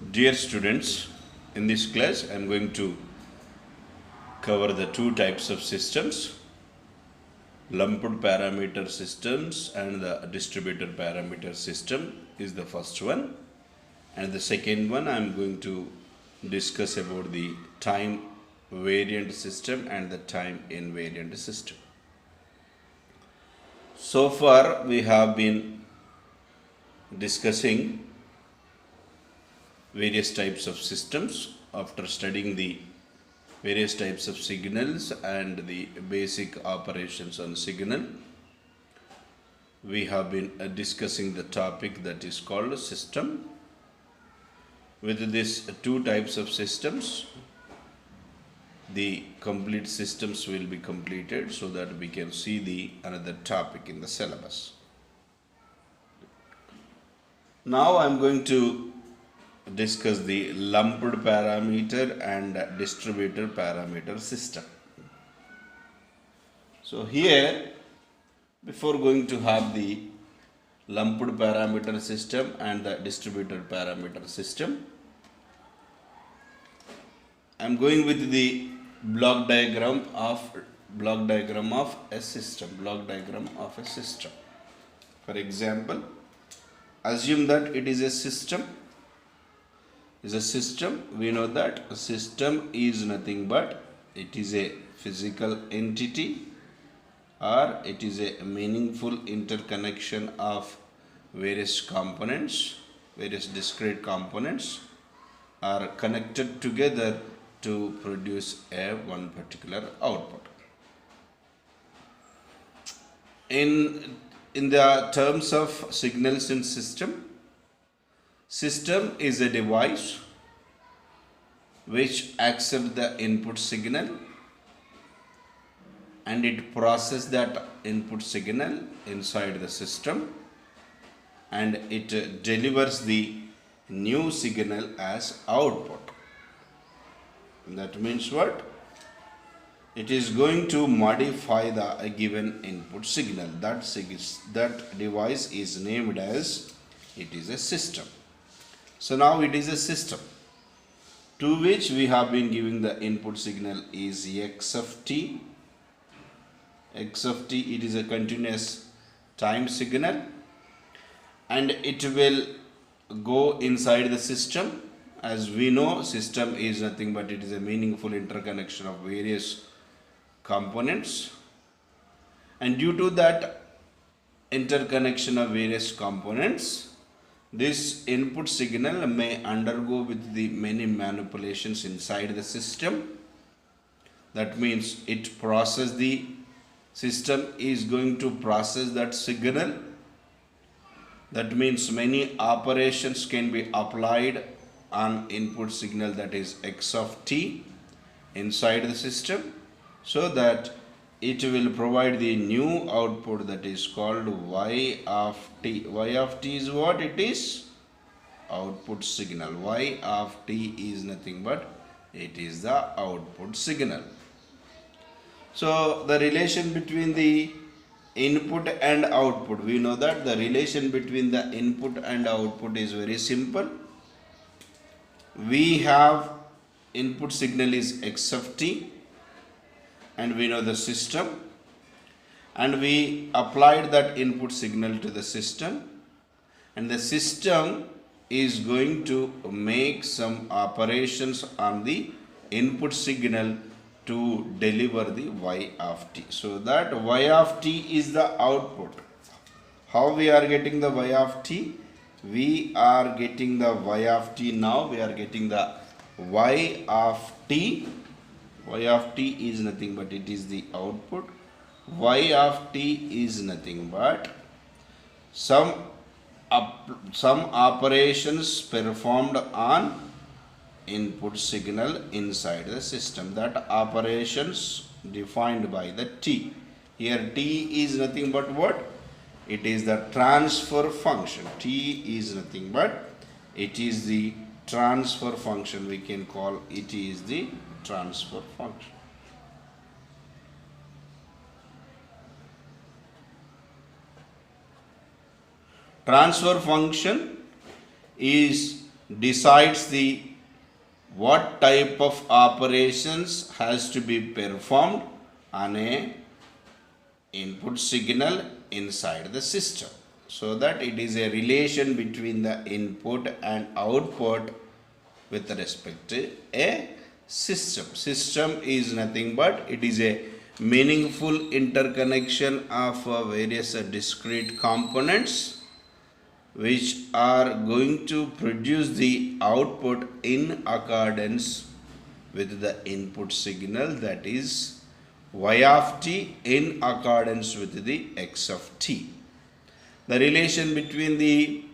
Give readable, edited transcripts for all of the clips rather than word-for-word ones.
Dear students, in this class I am going to cover the two types of systems, lumped parameter systems and the distributed parameter system is the first one, and the second one I am going to discuss about the time variant system and the time invariant system. So far we have been discussing various types of systems after studying the various types of signals and the basic operations on signal. We have been discussing the topic that is called system. With these two types of systems, the complete systems will be completed so that we can see the another topic in the syllabus. Now I am going to discuss the lumped parameter and distributed parameter system. So here, before going to have the lumped parameter system and the distributed parameter system, I am going with the block diagram of a system. For example, assume that it is a system. We know that a system is nothing but it is a physical entity, or it is a meaningful interconnection of various components, various discrete components are connected together to produce one particular output. In the terms of signals in system is a device which accepts the input signal and it processes that input signal inside the system and it delivers the new signal as output. That means what? It is going to modify the given input signal. That device is named as it is a system. So now it is a system to which we have been giving the input signal is x of t. X of t, it is a continuous time signal and it will go inside the system. As we know, system is nothing but it is a meaningful interconnection of various components, and due to that interconnection of various components, this input signal may undergo with the many manipulations inside the system. That means the system is going to process that signal. That means many operations can be applied on input signal, that is x of t, inside the system, so that it will provide the new output that is called y of t. Y of t is what? It is output signal. Y of t is nothing but it is the output signal. So the relation between the input and output, we know that the relation between the input and output is very simple. We have input signal is x of t and we know the system, and we applied that input signal to the system, and the system is going to make some operations on the input signal to deliver the y of t. So that y of t is the output. How we are getting the y of t? We are getting the y of t now. We are getting the y of t. Y of t is nothing but it is the output. Y of t is nothing but some operations performed on input signal inside the system. That operations defined by the t. Here t is nothing but what? It is the transfer function. T is nothing but it is the transfer function. We can call it is the transfer function. Transfer function is decides the what type of operations has to be performed on a input signal inside the system, so that it is a relation between the input and output with respect to a system. System is nothing but it is a meaningful interconnection of various discrete components which are going to produce the output in accordance with the input signal, that is y of t in accordance with the x of t. The relation between the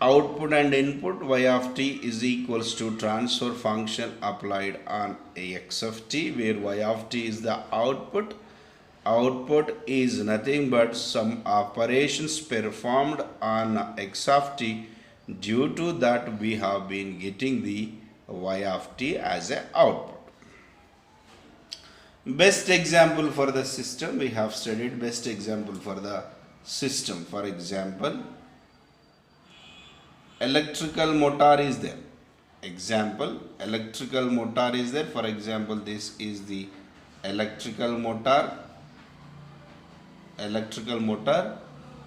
output and input y of t is equals to transfer function applied on x of t, where y of t is the output. Output is nothing but some operations performed on x of t. Due to that, we have been getting the y of t as an output. Best example for the system, we have studied best example for the system. For example, electrical motor is there. Example, electrical motor is there. For example, this is the electrical motor. Electrical motor.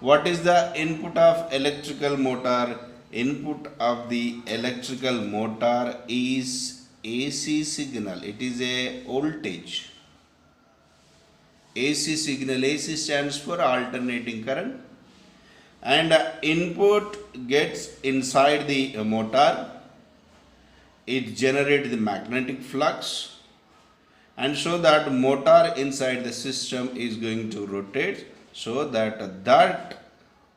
What is the input of electrical motor? Input of the electrical motor is AC signal. It is a voltage. AC signal. AC stands for alternating current. And input gets inside the motor. It generates the magnetic flux. And so that motor inside the system is going to rotate, so that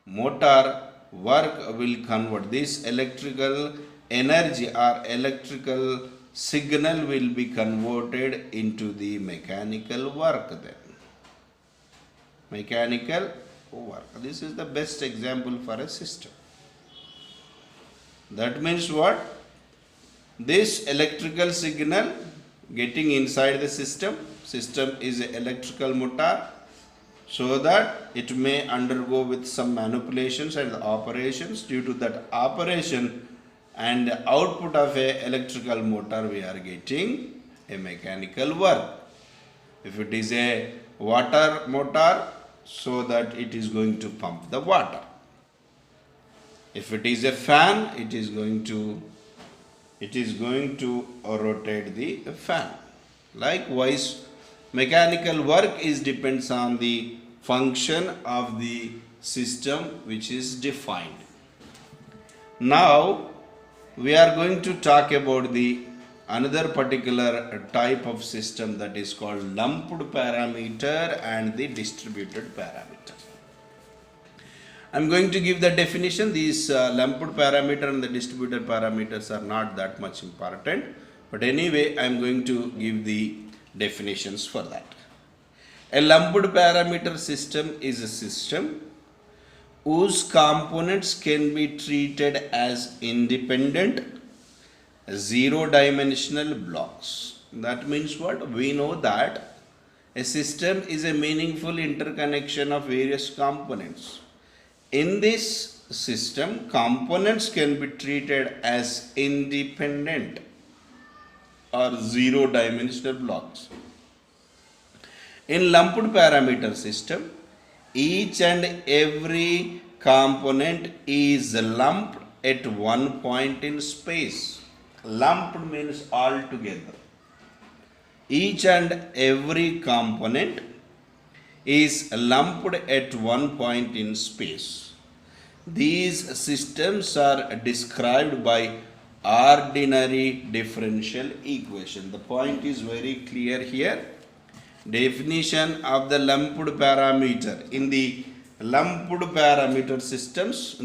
motor work will convert this electrical energy or electrical signal will be converted into the mechanical work then. Mechanical work. This is the best example for a system. That means what? This electrical signal getting inside the system is an electrical motor, so that it may undergo with some manipulations and operations. Due to that operation and output of a electrical motor, we are getting a mechanical work. If it is a water motor, so that it is going to pump the water. If it is a fan, it is going to rotate the fan. Likewise, mechanical work depends on the function of the system which is defined. Now we are going to talk about the another particular type of system, that is called lumped parameter and the distributed parameter. I am going to give the definition. These lumped parameter and the distributed parameters are not that much important, but anyway I am going to give the definitions for that. A lumped parameter system is a system whose components can be treated as independent zero-dimensional blocks. That means what? We know that a system is a meaningful interconnection of various components. In this system, components can be treated as independent or zero-dimensional blocks. In lumped parameter system, each and every component is lumped at one point in space. Lumped means all together. Each and every component is lumped at one point in space. These systems are described by ordinary differential equation. The point is very clear here. Definition of the lumped parameter. In the lumped parameter systems,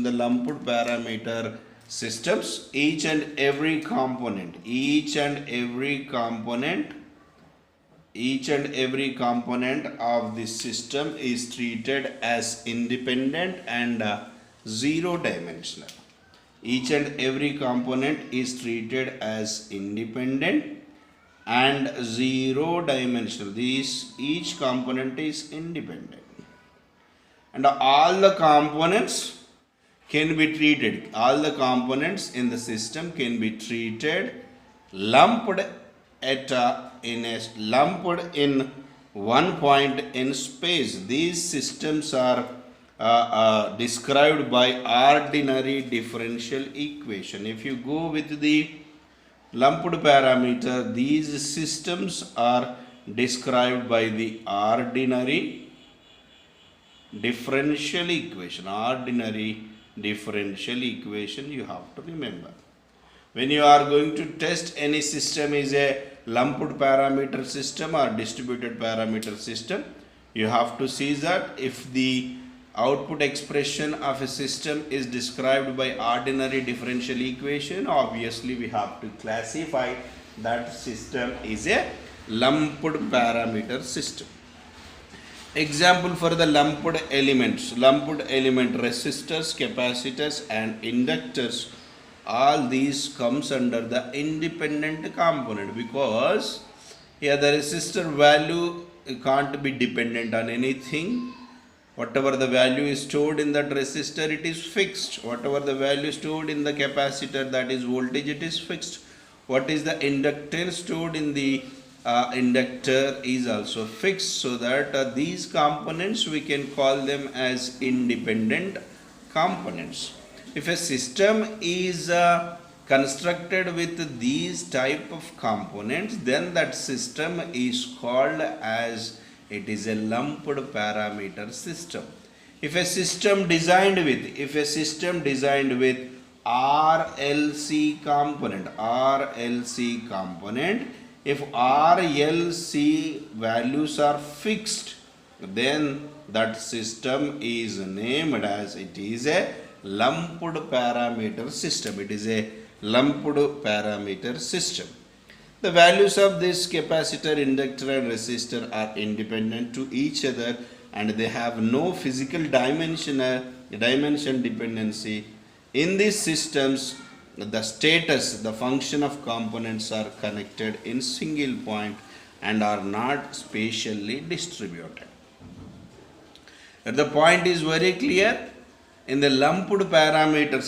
each and every component of the system is treated as independent and zero-dimensional. Each and every component is treated as independent and zero-dimensional. Each component is independent. And all the components can be treated, all the components in the system can be treated lumped lumped in one point in space. These systems are described by ordinary differential equation. If you go with the lumped parameter, these systems are described by the ordinary differential equation. Ordinary differential equation you have to remember. When you are going to test any system is a lumped parameter system or distributed parameter system, you have to see that if the output expression of a system is described by ordinary differential equation, obviously we have to classify that system is a lumped parameter system. Example for the lumped elements. Lumped element resistors, capacitors and inductors. All these comes under the independent component because here the resistor value can't be dependent on anything. Whatever the value is stored in that resistor, it is fixed. Whatever the value stored in the capacitor, that is voltage, it is fixed. What is the inductance stored in the inductor is also fixed. So that these components we can call them as independent components. If a system is constructed with these type of components, then that system is called as it is a lumped parameter system. If a system designed with RLC component, if RLC values are fixed, then that system is named as it is a lumped parameter system. It is a lumped parameter system. The values of this capacitor, inductor and resistor are independent to each other and they have no physical dimension dependency. In these systems, the status, the function of components are connected in single point and are not spatially distributed. The point is very clear. In the lumped parameter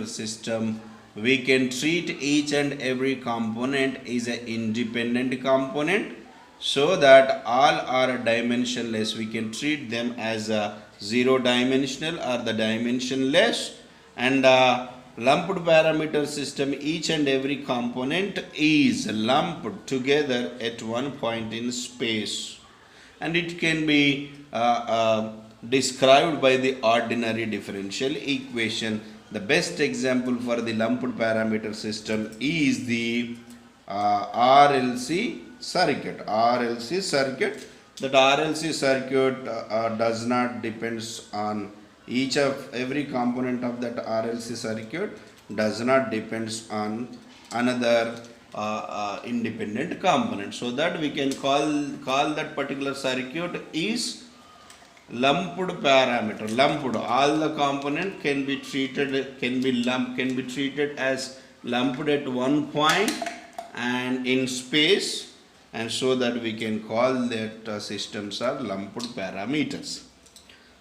system, we can treat each and every component is an independent component so that all are dimensionless. We can treat them as a zero dimensional or the dimensionless. And lumped parameter system, each and every component is lumped together at one point in space. And it can be described by the ordinary differential equation. The best example for the lumped parameter system is the RLC circuit. That RLC circuit does not depends on every component of that RLC circuit does not depends on another independent component. So that we can call that particular circuit is lumped parameter. Lumped, all the component can be treated as lumped at one point and in space, and so that we can call that systems are lumped parameters.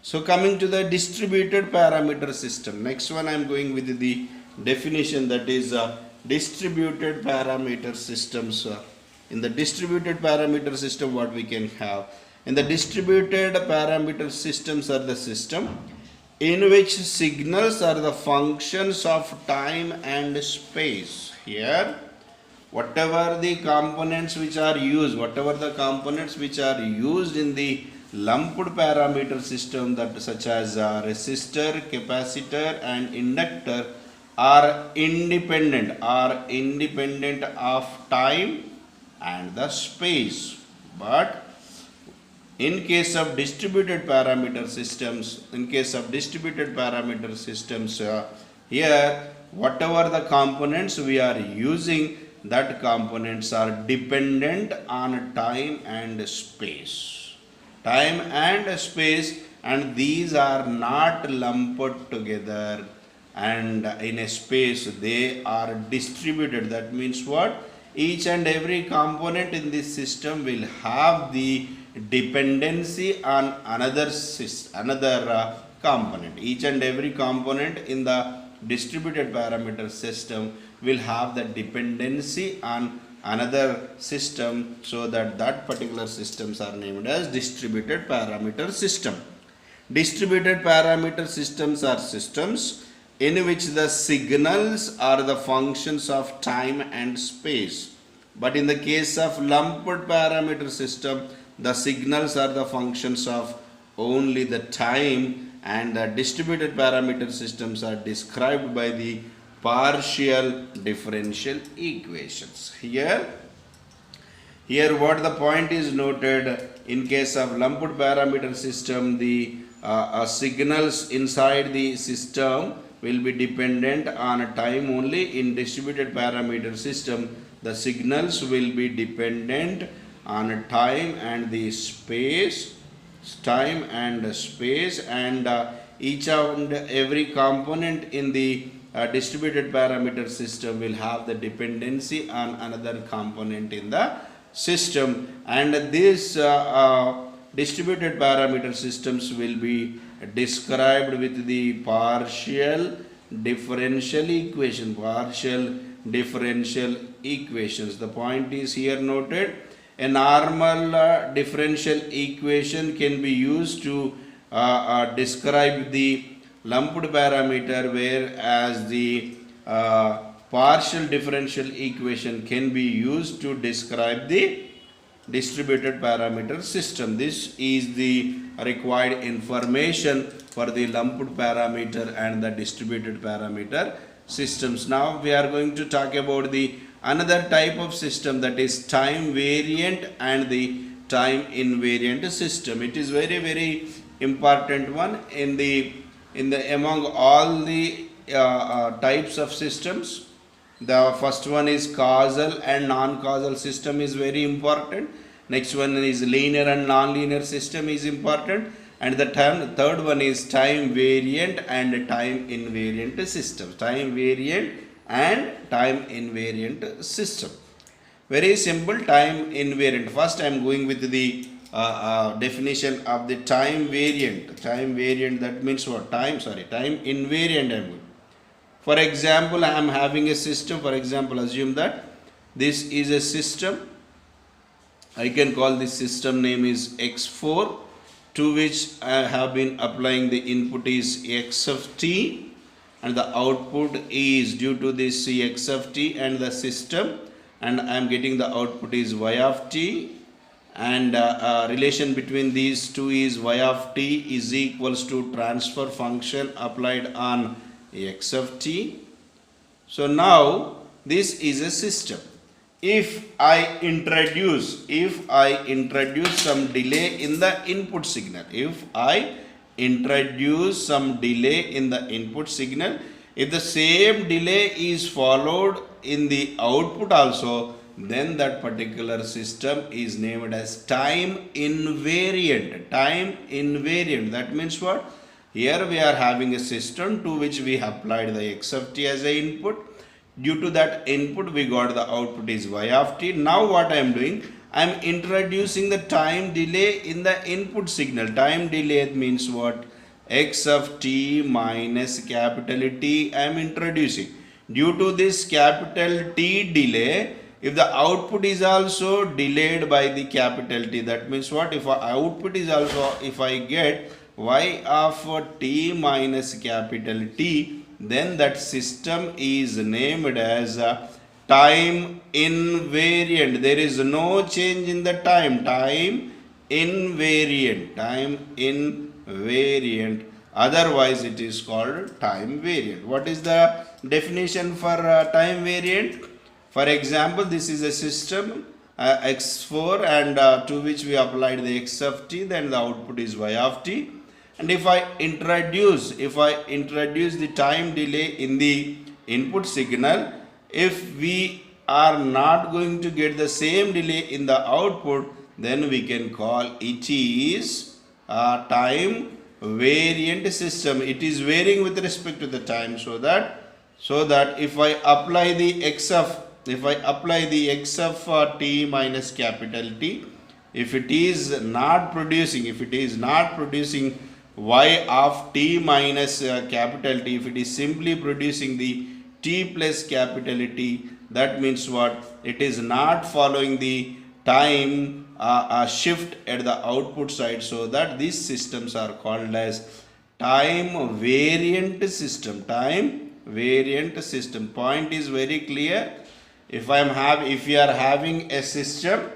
So coming to the distributed parameter system, next one I am going with the definition, that is distributed parameter systems. In the distributed parameter system, what we can have? In the distributed parameter systems are the system in which signals are the functions of time and space. Here, whatever the components which are used in the lumped parameter system, that such as resistor, capacitor and inductor are independent of time and the space. But in case of distributed parameter systems, here whatever the components we are using, that components are dependent on time and space. And these are not lumped together and in a space, they are distributed. That means what? Each and every component in this system will have the dependency on another component. Each and every component in the distributed parameter system will have the dependency on another system, so that particular systems are named as distributed parameter system. Distributed parameter systems are systems in which the signals are the functions of time and space. But in the case of lumped parameter system, the signals are the functions of only the time, and the distributed parameter systems are described by the partial differential equations. Here what the point is noted, in case of lumped parameter system, the signals inside the system will be dependent on a time only. In distributed parameter system, the signals will be dependent on a time and the space, and each and every component in the distributed parameter system will have the dependency on another component in the system, and these distributed parameter systems will be described with the partial differential equations. The point is here noted. A normal differential equation can be used to describe the lumped parameter, whereas the partial differential equation can be used to describe the distributed parameter system. This is the required information for the lumped parameter and the distributed parameter systems. Now we are going to talk about the another type of system, that is time variant and the time invariant system. It is very important one in the among all the types of systems. The first one is causal and non-causal system is very important. Next one is linear and non-linear system is important. And the third one is time variant and time invariant system. Time variant and time invariant system. Very simple, time invariant. First I am going with the definition of the time variant. Time variant, that means what? Time invariant I am going. For example, I am having a system. For example, assume that this is a system. I can call this system name is x4, to which I have been applying the input is x of t, and the output is due to this x of t and the system, and I am getting the output is y of t, and relation between these two is y of t is equals to transfer function applied on x of t. So now this is a system. If I introduce some delay in the input signal, if the same delay is followed in the output also, then that particular system is named as time invariant. Time invariant, that means what? Here we are having a system to which we applied the x of t as a input. Due to that input we got the output is y of t. Now what I am doing? I am introducing the time delay in the input signal. Time delay means what? X of t minus capital T I am introducing. Due to this capital T delay, if the output is also delayed by the capital T, that means what? If output is also, if I get y of t minus capital T, then that system is named as time invariant. There is no change in the time. Time invariant. Otherwise it is called time variant. What is the definition for time variant? For example, this is a system x4, and to which we applied the x of t, then the output is y of t. And if I introduce the time delay in the input signal, if we are not going to get the same delay in the output, then we can call it is a time variant system. It is varying with respect to the time, so that if I apply the x of t minus capital T, if it is not producing y of t minus capital T, if it is simply producing the t plus capital T, that means what? It is not following the time shift at the output side, so that these systems are called as time variant system. Time variant system. Point is very clear. If you are having a system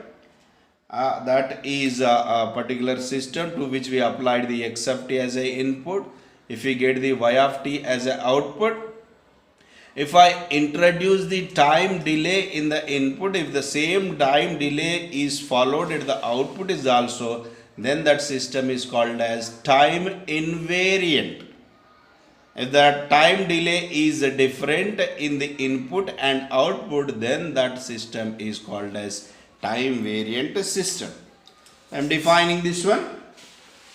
that is a particular system to which we applied the x of t as a input, if we get the y of t as a output, if I introduce the time delay in the input, if the same time delay is followed at the output is also, then that system is called as time invariant. If the time delay is different in the input and output, then that system is called as time variant system. I am defining this one.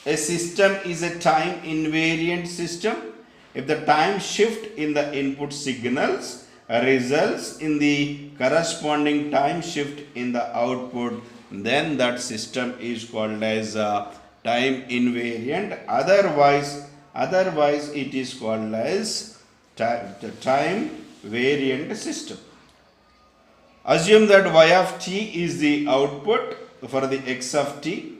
A system is a time invariant system if the time shift in the input signals results in the corresponding time shift in the output, then that system is called as time invariant. Otherwise it is called as time variant system. Assume that y of t is the output for the x of t.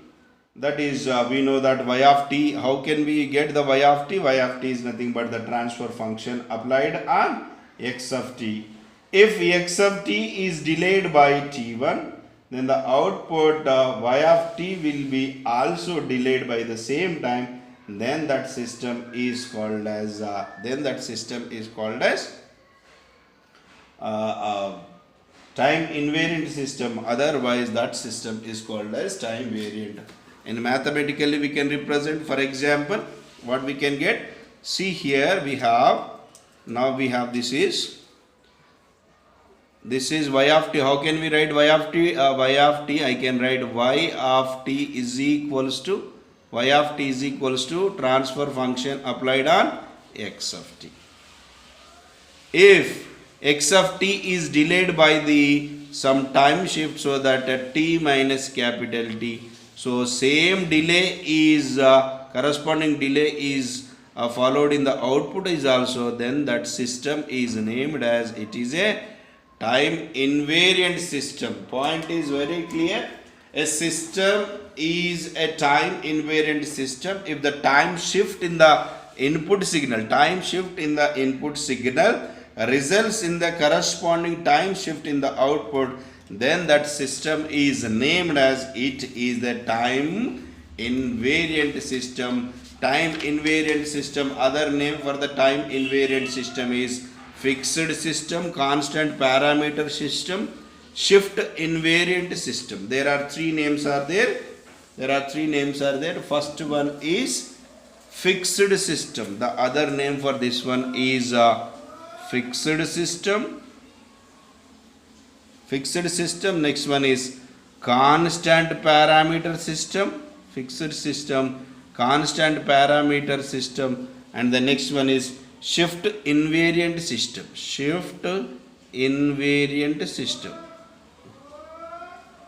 That is, we know that y of t, how can we get the y of t? Y of t is nothing but the transfer function applied on x of t. If x of t is delayed by t1, then the output y of t will be also delayed by the same time. Then that system is called as time invariant system. Otherwise that system is called as time variant. And mathematically we can represent, for example, what we can get. See here we have this is y of t. How can we write y of t? Y of t, I can write y of t is equals to transfer function applied on x of t. If x of t is delayed by the some time shift, so that t minus capital T, so same delay is corresponding delay is followed in the output is also, then that system is named as, it is a time invariant system. Point is very clear. A system is a time invariant system if the time shift in the input signal results in the corresponding time shift in the output, then that system is named as, it is the time invariant system. Time invariant system, other name for the time invariant system is fixed system, constant parameter system, shift invariant system. There are three names are there. First one is fixed system. The other name for this one is fixed system. Next one is constant parameter system. Fixed system, constant parameter system. And the next one is shift invariant system.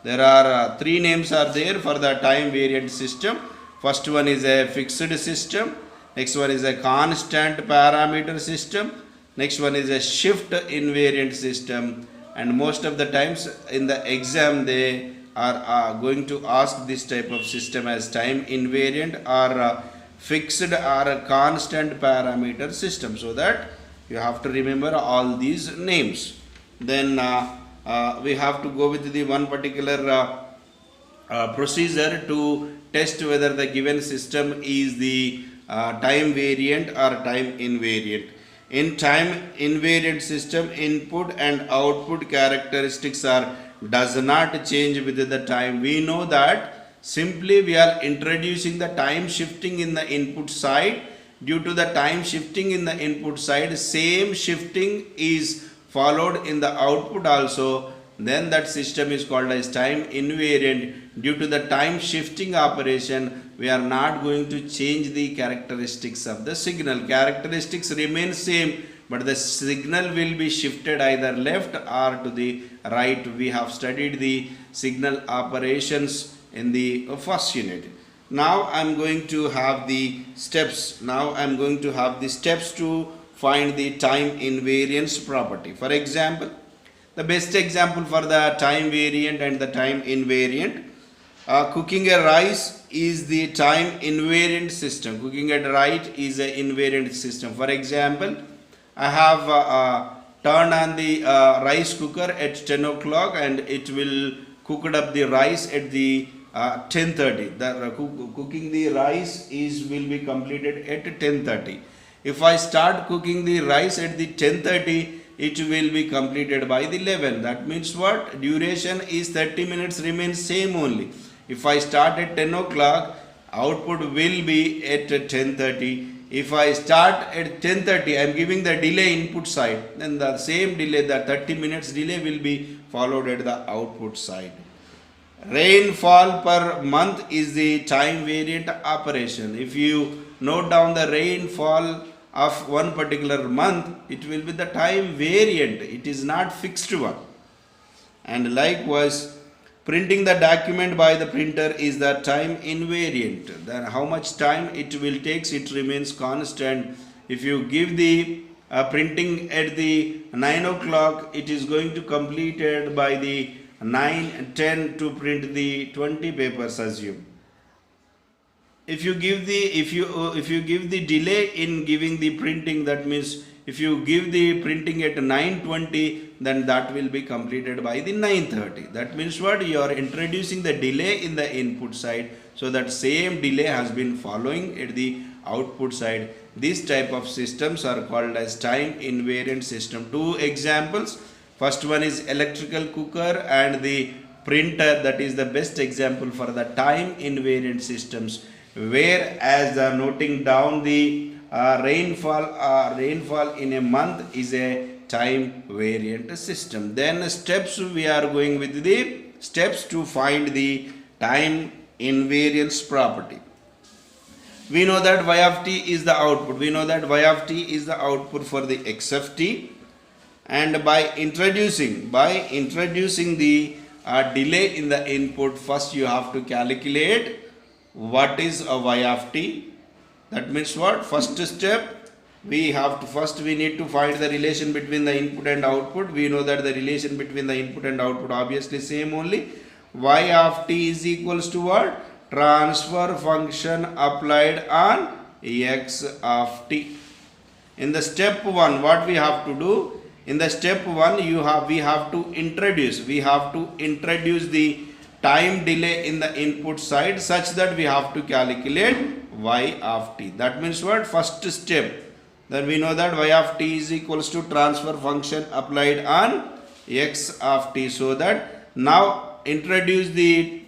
There are three names are there for the time variant system. First one is a fixed system. Next one is a constant parameter system. Next one is a shift invariant system. And most of the times in the exam they are going to ask this type of system as time invariant or fixed or a constant parameter system. So that you have to remember all these names. Then we have to go with the one particular procedure to test whether the given system is the time variant or time invariant. In time invariant system, input and output characteristics does not change with the time. We know that simply we are introducing the time shifting in the input side. Due to the time shifting in the input side, same shifting is followed in the output also, then that system is called as time invariant. Due to the time shifting operation, we are not going to change the characteristics of the signal. Characteristics remain same, but the signal will be shifted either left or to the right. We have studied the signal operations in the first unit. Now I'm going to have the steps. Now I'm going to have the steps to find the time invariance property. For example, the best example for the time variant and the time invariant, cooking a rice is the time invariant system. Cooking a rice is an invariant system. For example, I have turned on the rice cooker at 10 o'clock and it will cook up the rice at the 10:30. The cooking the rice will be completed at 10:30. If I start cooking the rice at the 10:30, it will be completed by the 11. That means what? Duration is 30 minutes remains same only. If I start at 10 o'clock, output will be at 10:30. If I start at 10:30, I am giving the delay input side, then the same delay, the 30 minutes delay will be followed at the output side. Rainfall per month is the time variant operation. If you note down the rainfall of one particular month, it will be the time variant. It is not fixed one. And likewise, printing the document by the printer is the time invariant. Then how much time it will take, it remains constant. If you give the printing at the 9 o'clock, it is going to completed by the 9:10 to print the 20 papers, assume. If you give the delay in giving the printing, that means if you give the printing at 9:20, then that will be completed by the 9:30. That means what? You are introducing the delay in the input side, so that same delay has been following at the output side. These type of systems are called as time invariant system. Two examples. First one is electrical cooker and the printer. That is the best example for the time invariant systems. Whereas noting down the rainfall in a month is a time variant system. Then steps, we are going with the steps to find the time invariance property. We know that y of t is the output. We know that y of t is the output for the x of t. And by introducing the delay in the input, first you have to calculate what is a y of t. That means what? First step, we need to find the relation between the input and output. We know that the relation between the input and output obviously same only. Y of t is equals to what? Transfer function applied on x of t. In the step 1, what we have to do? In the step 1, we have to introduce the time delay in the input side such that we have to calculate y of t. That means what? First step, then we know that y of t is equals to transfer function applied on x of t. So that now introduce the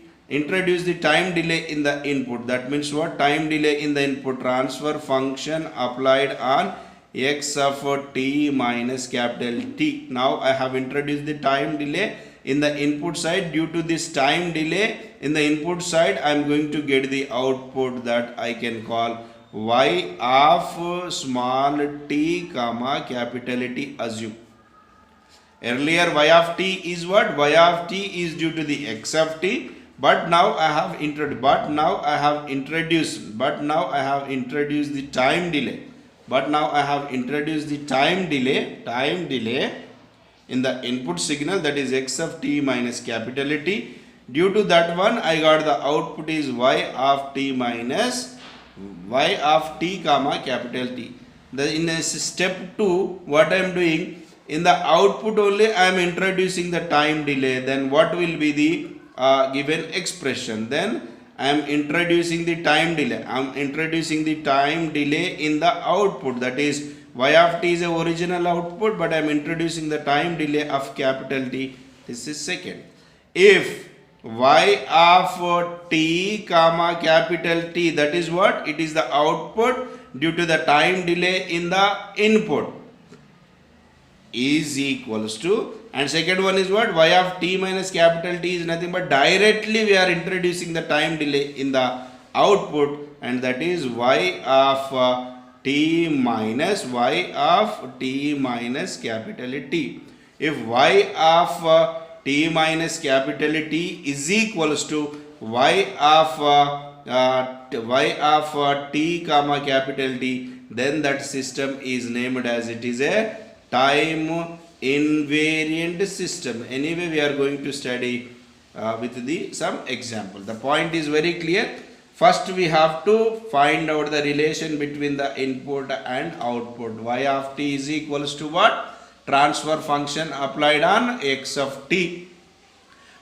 time delay in the input. That means what? Time delay in the input, transfer function applied on x of t minus capital T. Now I have introduced the time delay in the input side. Due to this time delay in the input side, I am going to get the output that I can call y of small t comma capital T, assume. Earlier y of t is what? Y of t is due to the x of t. But now I have introduced the time delay. Time delay in the input signal, that is x of t minus capital T. Due to that one, I got the output is y of t comma capital T. In step 2, what I am doing, in the output only I am introducing the time delay. Then what will be the given expression? Then I am introducing the time delay. In the output. That is, y of t is the original output, but I am introducing the time delay of capital T. This is second. If y of t comma capital T, that is what? It is the output due to the time delay in the input, is equals to, and second one is what? Y of t minus capital T is nothing but directly we are introducing the time delay in the output, and that is y of t minus capital T. If y of t minus capital T is equals to y of y of t comma capital T, then that system is named as it is a time invariant system. Anyway, we are going to study with the some example. The point is very clear. First we have to find out the relation between the input and output. Y of t is equals to what? Transfer function applied on x of t.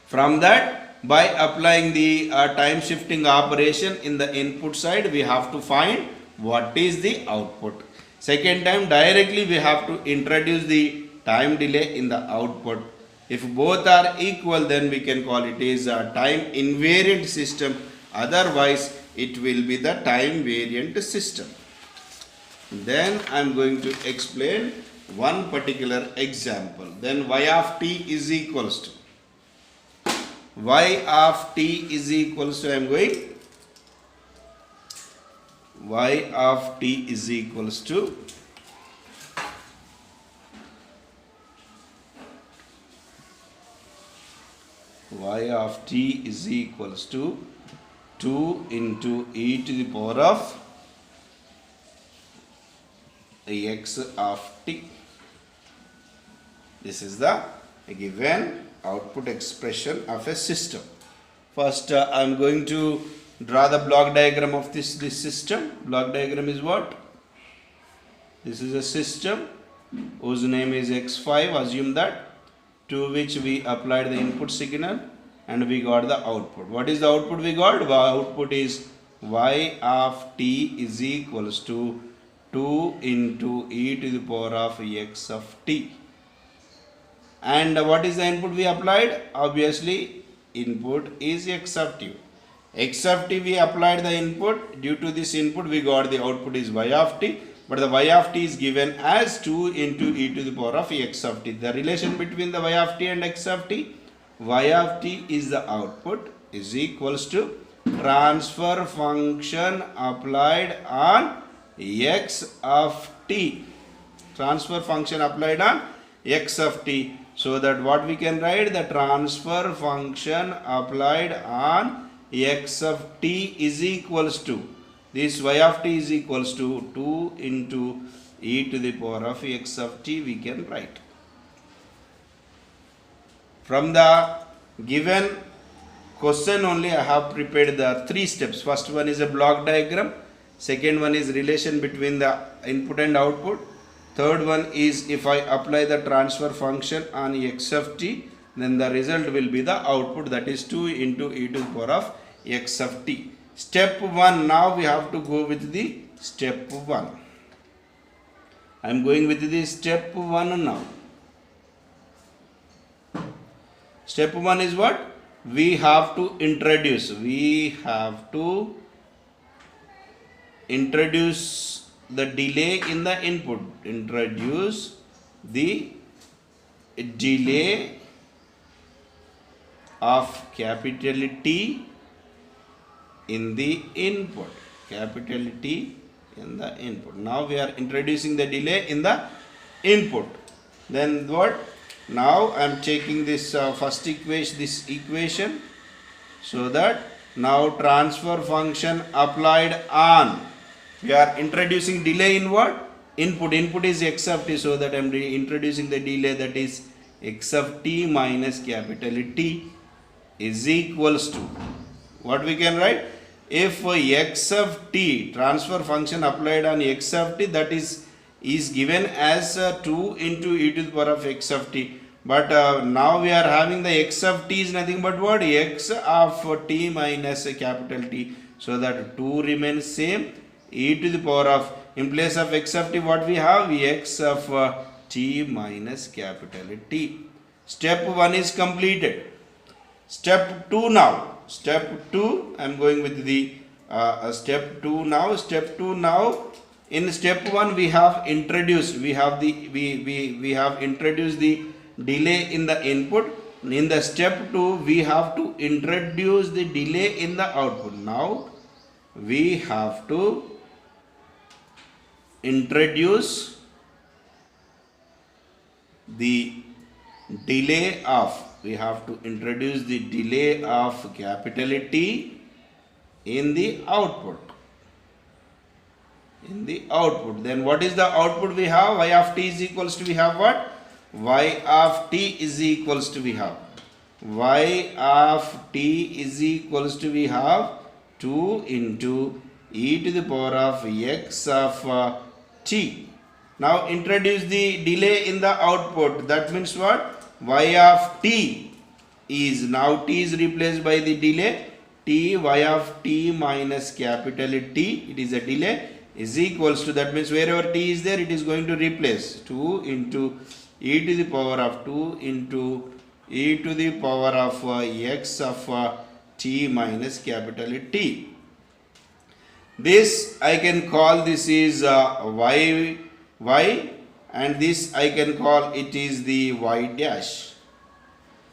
From that, by applying the time shifting operation in the input side, we have to find what is the output. Second time, directly we have to introduce the time delay in the output. If both are equal, then we can call it is a time invariant system. Otherwise, it will be the time variant system. Then I am going to explain one particular example. Then y of t is equals to y of t is equals to, I am going, y of t is equals to y of t is equals to 2 into e to the power of x of t. This is the given output expression of a system. First, I am going to draw the block diagram of this system. Block diagram is what? This is a system whose name is x5. Assume that, to which we applied the input signal and we got the output. What is the output we got? The output is y of t is equals to 2 into e to the power of x of t. And what is the input we applied? Obviously, input is x of t. X of t we applied the input. Due to this input, we got the output is y of t. But the y of t is given as 2 into e to the power of x of t. The relation between the y of t and x of t, y of t is the output, is equals to transfer function applied on x of t. Transfer function applied on x of t. So that what we can write, the transfer function applied on x of t is equals to, this y of t is equals to 2 into e to the power of x of t we can write. From the given question only I have prepared the 3 steps. First one is a block diagram. Second one is relation between the input and output. Third one is if I apply the transfer function on x of t, then the result will be the output, that is 2 into e to the power of x of t. Step 1, now we have to go with the step 1. I am going with the step 1 now. Step 1 is what? We have to introduce the delay in the input. Introduce the delay of capital T in the input. Capital T in the input. Now we are introducing the delay in the input. Then what? Now I am taking this first equation, so that now transfer function applied on, we are introducing delay in what? Input. Input is x of t, so that I am introducing the delay, that is x of t minus capital T is equals to, what we can write? If x of t, transfer function applied on x of t, that is given as 2 into e to the power of x of t. But now we are having the x of t is nothing but what? X of t minus capital T. So that 2 remains same. E to the power of, in place of x of t, what we have? X of t minus capital T. Step 1 is completed. Step 2 now. Step 2, I am going with the step 2 now. Step 2 now. In step 1 we have introduced, we have introduced the delay in the input. In the step 2 we have to introduce the delay in the output. Now we have to introduce the delay of, capital T in the output. In the output. Then what is the output we have? Y of t is equals to, we have what? Y of t is equals to, we have y of t is equals to, we have 2 into e to the power of x of t. Now introduce the delay in the output. That means what? Y of t is, now t is replaced by the delay, t y of t minus capital T, it is a delay, is equals to, that means wherever t is there, it is going to replace 2 into e to the power of 2 into e to the power of x of t minus capital T. This I can call, this is y, and this I can call, it is the y dash.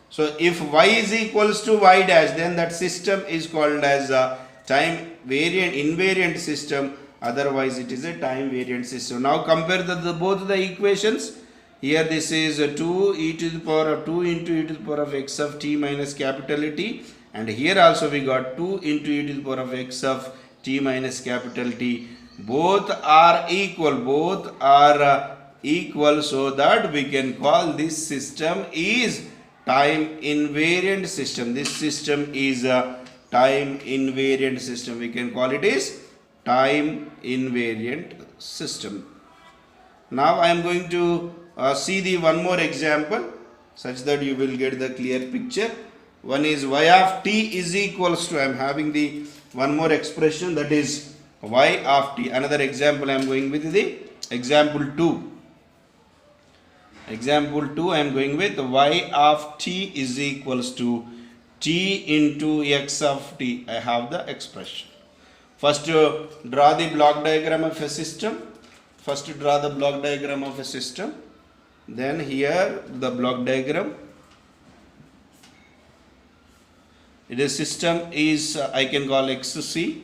So if y is equals to y dash, then that system is called as a time variant, invariant system. Otherwise it is a time variant system. Now compare both the equations. Here this is 2 e to the power of 2 into e to the power of x of t minus capital T, and here also we got 2 into e to the power of x of t minus capital T. Both are equal, so that we can call this system is time invariant system. This system is a time invariant system. We can call it is time invariant system. Now I am going to see the one more example such that you will get the clear picture. One is y of t is equals to, I am having the one more expression, that is y of t. Another example I am going with the example 2. Example 2 I am going with y of t is equals to t into x of t. I have the expression. First draw the block diagram of a system. Then here the block diagram. It is system is I can call xc,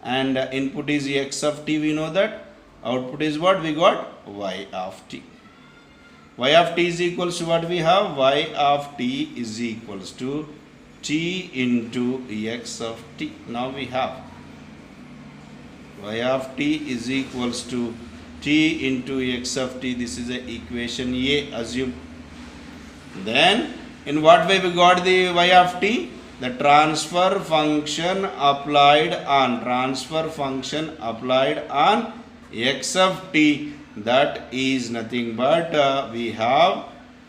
and input is x of t, we know that. Output is what? We got y of t. Y of t is equals to what we have? Y of t is equals to t into x of t. Now we have y of t is equals to t into x of t. This is the equation A, assume. Then in what way we got the y of t? The transfer function applied on x of t, that is nothing but we have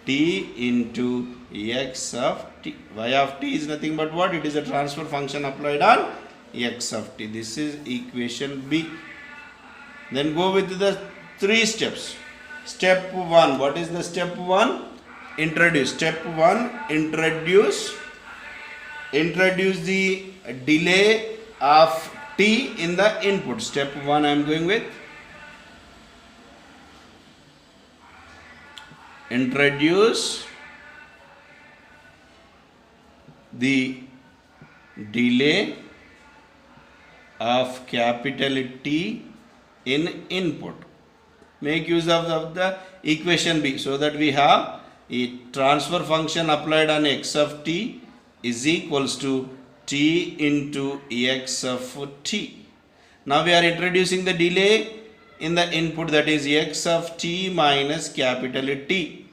t into x of t. Y of t is nothing but what? It is a transfer function applied on x of t. This is equation B. Then go with the 3 steps. Step 1. What is the step 1? Introduce. Step 1. Introduce the delay of t in the input. Step 1 I am going with. Introduce the delay of capital T in input. Make use of the equation B, so that we have a transfer function applied on x of t is equals to t into x of t. Now we are introducing the delay in the input, that is x of t minus capital T.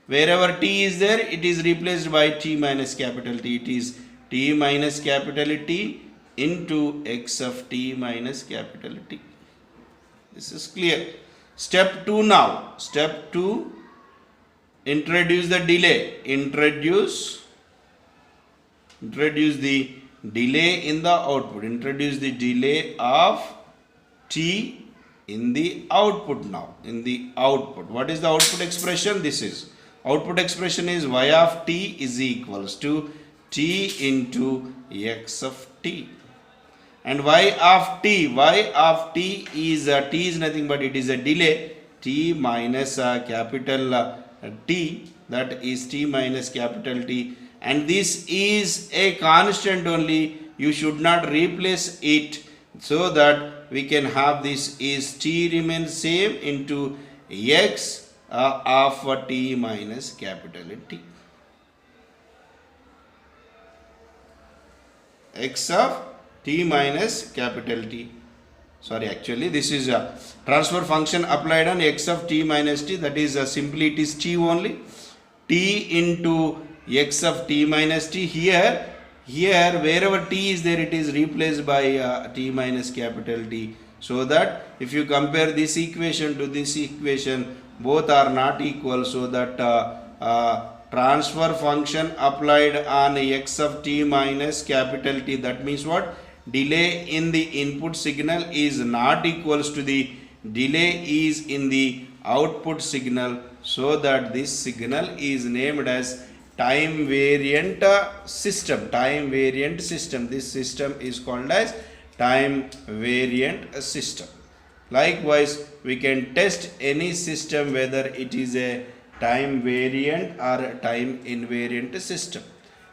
Wherever t is there, it is replaced by t minus capital T. It is t minus capital T into x of t minus capital T. This is clear. Step 2 now. Step 2, introduce the delay. Introduce the delay in the output. Introduce the delay of t in the output now. In the output. What is the output expression? This is. Output expression is y of t is equals to t into x of t. And y of t is t is nothing but it is a delay, t minus capital T, that is t minus capital T, and this is a constant only. You should not replace it, so that we can have this is t remains same into x of t minus capital T. X of t minus capital T. Sorry, actually this is a transfer function applied on x of t minus t, that is simply it is t only, t into x of t minus t. Here wherever t is there, it is replaced by t minus capital T, so that if you compare this equation to this equation, both are not equal, so that transfer function applied on x of t minus capital T, that means what, delay in the input signal is not equals to the delay is in the output signal, so that this signal is named as time variant system. Time variant system. This system is called as time variant system. Likewise, we can test any system whether it is a time variant or a time invariant system.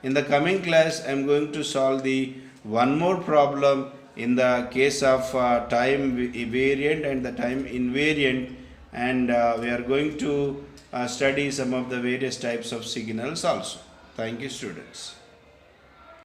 In the coming class, I am going to solve the one more problem in the case of time variant and the time invariant, and we are going to study some of the various types of signals also. Thank you, students.